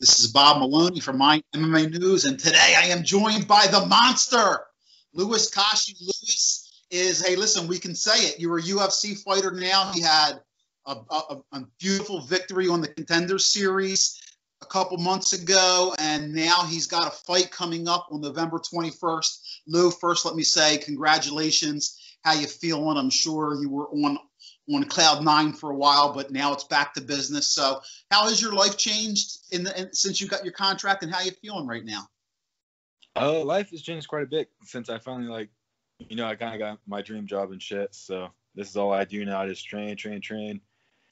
This is Bob Maloney from My MMA News, and today I am joined by the monster, Louis Cosce. Louis is, hey, listen, we can say it. You're a UFC fighter now. He had a beautiful victory on the Contender Series a couple months ago, and now he's got a fight coming up on November 21st. Lou, first let me say congratulations. How you feeling? I'm sure you were on cloud nine for a while, but now it's back to business. So how has your life changed since you got your contract, and how you feeling right now? Life has changed quite a bit since I finally, I kind of got my dream job and shit. So this is all I do now. I just train,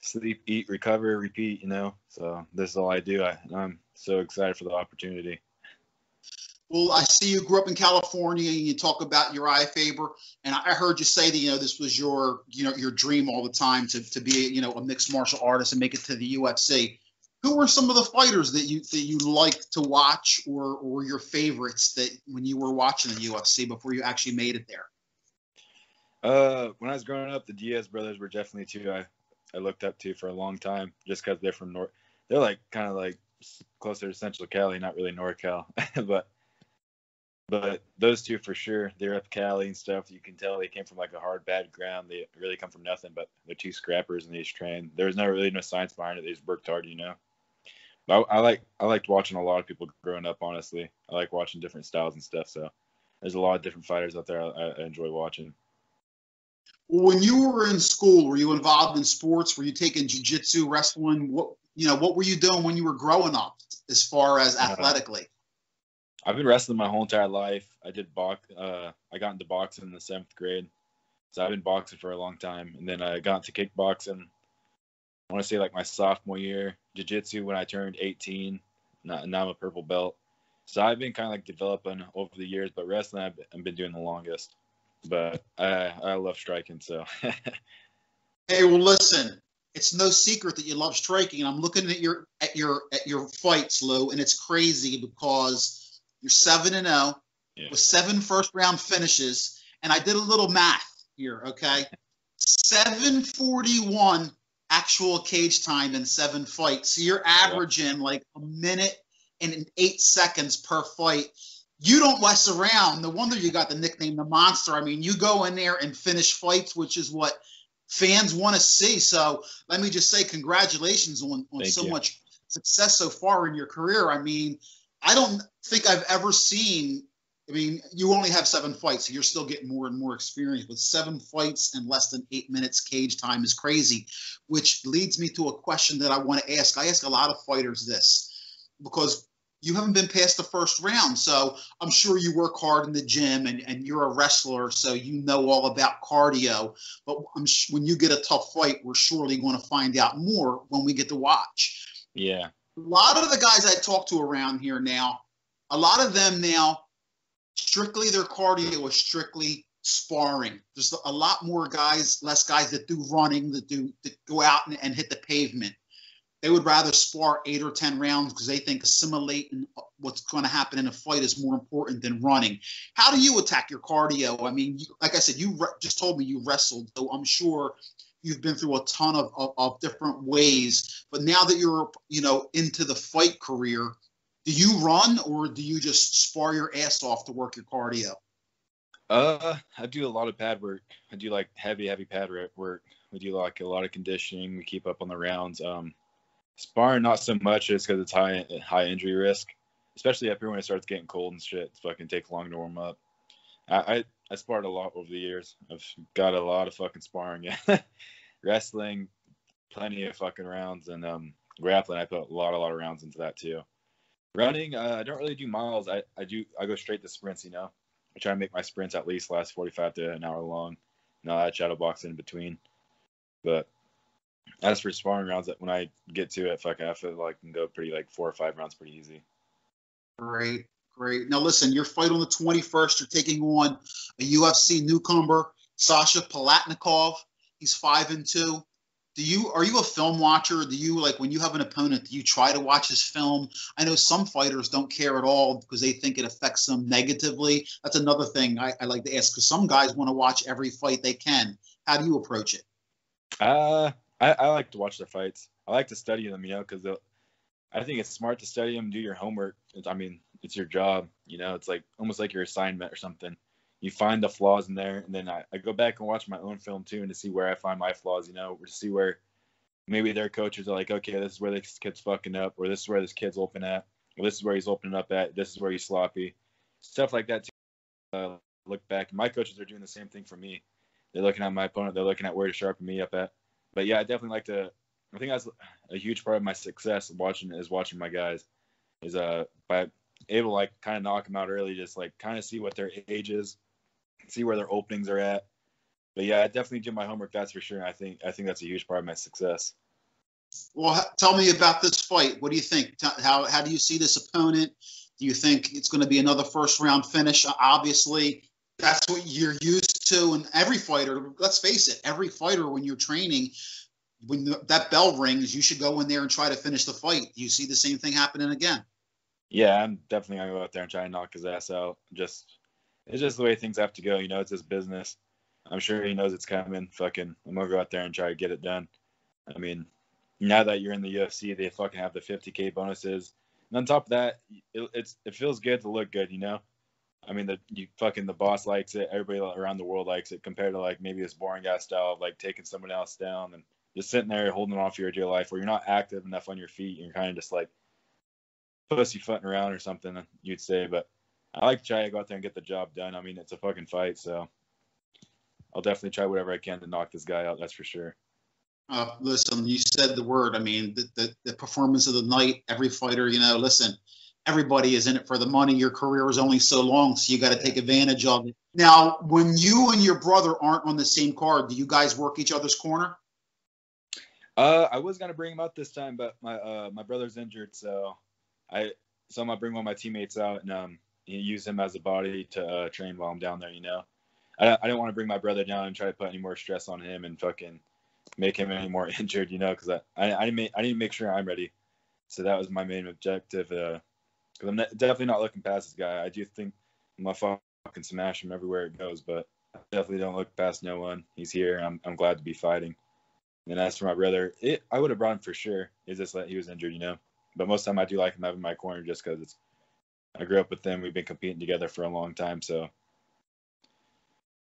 sleep, eat, recover, repeat, So this is all I do. I'm so excited for the opportunity. Well, I see you grew up in California, and you talk about Uriah Faber, and I heard you say that this was your dream all the time to be a mixed martial artist and make it to the UFC. Who were some of the fighters that you liked to watch, or your favorites that when you were watching the UFC before you actually made it there? When I was growing up, the Diaz brothers were definitely two I looked up to for a long time, just because they're from North. They're kind of closer to Central Cali, not really NorCal, But those two for sure, they're up Cali and stuff. You can tell they came from a hard, bad ground. They really come from nothing, but they're two scrappers and they just train. There was no science behind it. They just worked hard, But I liked watching a lot of people growing up, honestly. I like watching different styles and stuff. So there's a lot of different fighters out there I enjoy watching. When you were in school, were you involved in sports? Were you taking jiu-jitsu, wrestling? What were you doing when you were growing up as far as athletically? I've been wrestling my whole entire life. I got into boxing in the 7th grade. So I've been boxing for a long time. And then I got into kickboxing, I want to say my sophomore year. Jiu-jitsu when I turned 18. Now I'm a purple belt. So I've been kind of developing over the years, but wrestling I've been doing the longest. But I love striking, so. Hey, well, listen. It's no secret that you love striking. And I'm looking at your fights, Lou, and it's crazy because you're 7-0 with 7 first-round finishes. And I did a little math here, okay? 7:41 actual cage time in 7 fights. So you're averaging a minute and 8 seconds per fight. You don't mess around. No wonder you got the nickname the Monster. I mean, you go in there and finish fights, which is what fans want to see. So let me just say congratulations on so much success so far in your career. I mean, I don't think I've ever seen – I mean, you only have 7 fights, so you're still getting more and more experience. But 7 fights in less than 8 minutes cage time is crazy, which leads me to a question that I want to ask. I ask a lot of fighters this because you haven't been past the first round. So I'm sure you work hard in the gym and you're a wrestler, so you know all about cardio. But when you get a tough fight, we're surely going to find out more when we get to watch. Yeah. A lot of the guys I talk to around here now, a lot of them now, strictly their cardio is strictly sparring. There's a lot more guys, less guys that do running, that go out and hit the pavement. They would rather spar 8 or 10 rounds because they think assimilating what's going to happen in a fight is more important than running. How do you attack your cardio? I mean, like I said, you just told me you wrestled, so I'm sure you've been through a ton of different ways. But now that you're, into the fight career, do you run or do you just spar your ass off to work your cardio? I do a lot of pad work. I do heavy pad work. We do a lot of conditioning. We keep up on the rounds. Sparring not so much just because it's high injury risk, especially up here when it starts getting cold and shit. It fucking takes long to warm up. I sparred a lot over the years. I've got a lot of fucking sparring. Yeah. Wrestling, plenty of fucking rounds, and grappling. I put a lot of rounds into that too. Running, I don't really do miles. I go straight to sprints. I try to make my sprints at least last 45 to an hour long. I shadow box in between. But as for sparring rounds, when I get to it, I feel like I can go pretty 4 or 5 rounds pretty easy. Great. Now listen, your fight on the 21st, you're taking on a UFC newcomer, Sasha Palatnikov. He's 5-2. Are you a film watcher? Do you when you have an opponent, do you try to watch his film? I know some fighters don't care at all because they think it affects them negatively. That's another thing I like to ask because some guys want to watch every fight they can. How do you approach it? I like to watch their fights. I like to study them, because I think it's smart to study them, do your homework. It's your job. It's like almost like your assignment or something. You find the flaws in there, and then I go back and watch my own film too, and to see where I find my flaws. Or to see where maybe their coaches are like, okay, this is where this kid's fucking up, or this is where this kid's open at, or this is where he's opening up at. This is where he's sloppy, stuff like that. Look back, my coaches are doing the same thing for me. They're looking at my opponent. They're looking at where to sharpen me up at. But yeah, I definitely like to. I think that's a huge part of my success watching my guys is by able to like kind of knock them out early, just like kind of see what their age is, see where their openings are at. But yeah, I definitely do my homework. That's for sure. I think that's a huge part of my success. Well, tell me about this fight. What do you think? How do you see this opponent? Do you think it's going to be another first round finish? Obviously, that's what you're used to. And every fighter, let's face it, every fighter when you're training, when that bell rings, you should go in there and try to finish the fight. Do you see the same thing happening again? Yeah, I'm definitely going to go out there and try and knock his ass out. It's just the way things have to go. It's his business. I'm sure he knows it's coming. I'm going to go out there and try to get it done. I mean, now that you're in the UFC, they fucking have the 50K bonuses. And on top of that, it feels good to look good, I mean, the boss likes it. Everybody around the world likes it compared to like maybe this boring ass style of like taking someone else down and just sitting there holding on for your dear life where you're not active enough on your feet. You're kind of just like pussyfooting around or something, you'd say. But I like to try to go out there and get the job done. I mean, it's a fucking fight, so I'll definitely try whatever I can to knock this guy out. That's for sure. Listen, you said the word. I mean, the performance of the night, every fighter, listen, everybody is in it for the money. Your career is only so long, so you got to take advantage of it. Now, when you and your brother aren't on the same card, do you guys work each other's corner? I was going to bring him out this time, but my brother's injured, so I'm going to bring one of my teammates out and use him as a body to train while I'm down there, I didn't want to bring my brother down and try to put any more stress on him and fucking make him any more injured, because I need to make sure I'm ready. So that was my main objective. Because I'm definitely not looking past this guy. I do think I'm gonna fucking smash him everywhere it goes, but I definitely don't look past no one. He's here. I'm glad to be fighting. And as for my brother, I would have brought him for sure. It's just that he was injured, But most of the time I do like him having my corner just because I grew up with him. We've been competing together for a long time, so.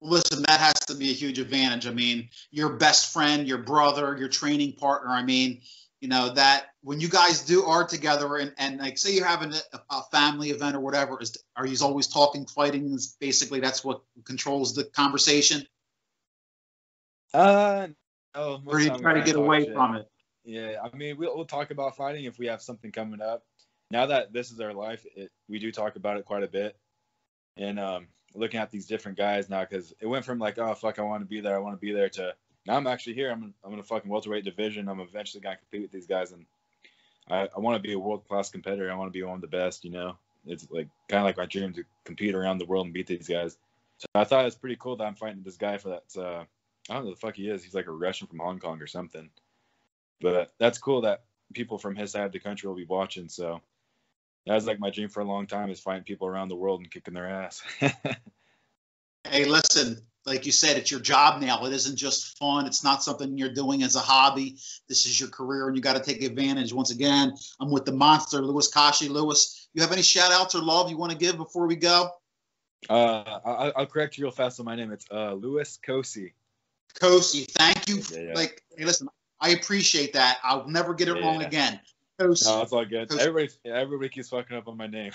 Listen, that has to be a huge advantage. I mean, your best friend, your brother, your training partner. I mean, that when you guys are together and like say you're having a family event or whatever, are you always talking fighting? Is basically that's what controls the conversation? No. Or you try to get away from it? Yeah, I mean, we'll talk about fighting if we have something coming up. Now that this is our life, we do talk about it quite a bit. And looking at these different guys now, because it went from like, oh fuck, I want to be there, to now I'm actually here. I'm in a fucking welterweight division. I'm eventually gonna compete with these guys, and I want to be a world class competitor. I want to be one of the best. It's like kind of like my dream to compete around the world and beat these guys. So I thought it was pretty cool that I'm fighting this guy for that. I don't know the fuck he is. He's like a Russian from Hong Kong or something. But that's cool that people from his side of the country will be watching. So that was like my dream for a long time, is fighting people around the world and kicking their ass. Hey, listen, like you said, it's your job now. It isn't just fun. It's not something you're doing as a hobby. This is your career, and you got to take advantage. Once again, I'm with the monster, Louis Cosce. Louis, you have any shout outs or love you want to give before we go? I'll correct you real fast on my name. It's Louis Cosce. Cosce, thank you. Yeah. Like, hey, listen, I appreciate that. I'll never get it wrong again. Cosce. No, it's all good. Everybody keeps fucking up on my name.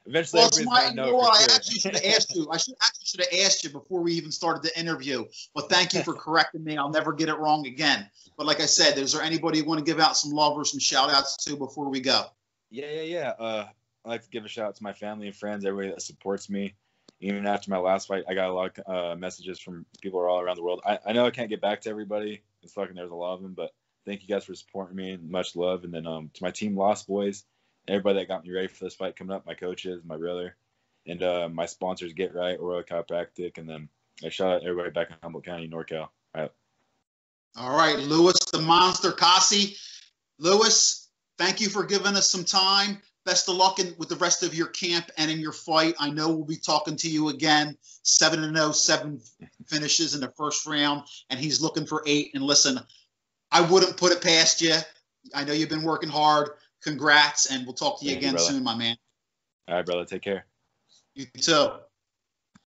Eventually, well, I actually should have asked you. I should have asked you before we even started the interview. But thank you for correcting me. I'll never get it wrong again. But like I said, is there anybody you want to give out some love or some shout outs to before we go? Yeah. I like to give a shout out to my family and friends, everybody that supports me. Even after my last fight, I got a lot of messages from people all around the world. I know I can't get back to everybody. There's a lot of them, but thank you guys for supporting me, and much love. And then to my team, Lost Boys, everybody that got me ready for this fight coming up, my coaches, my brother, and my sponsors, Get Right, Royal Chiropractic, and then I shout out everybody back in Humboldt County, NorCal. All right, Louis the Monster Cosce. Louis, thank you for giving us some time. Best of luck with the rest of your camp and in your fight. I know we'll be talking to you again. 7-0, 7 finishes in the first round, and he's looking for 8. And listen, I wouldn't put it past you. I know you've been working hard. congrats, and we'll talk to you Thank you, again brother. soon, my man. All right, brother. Take care. You too.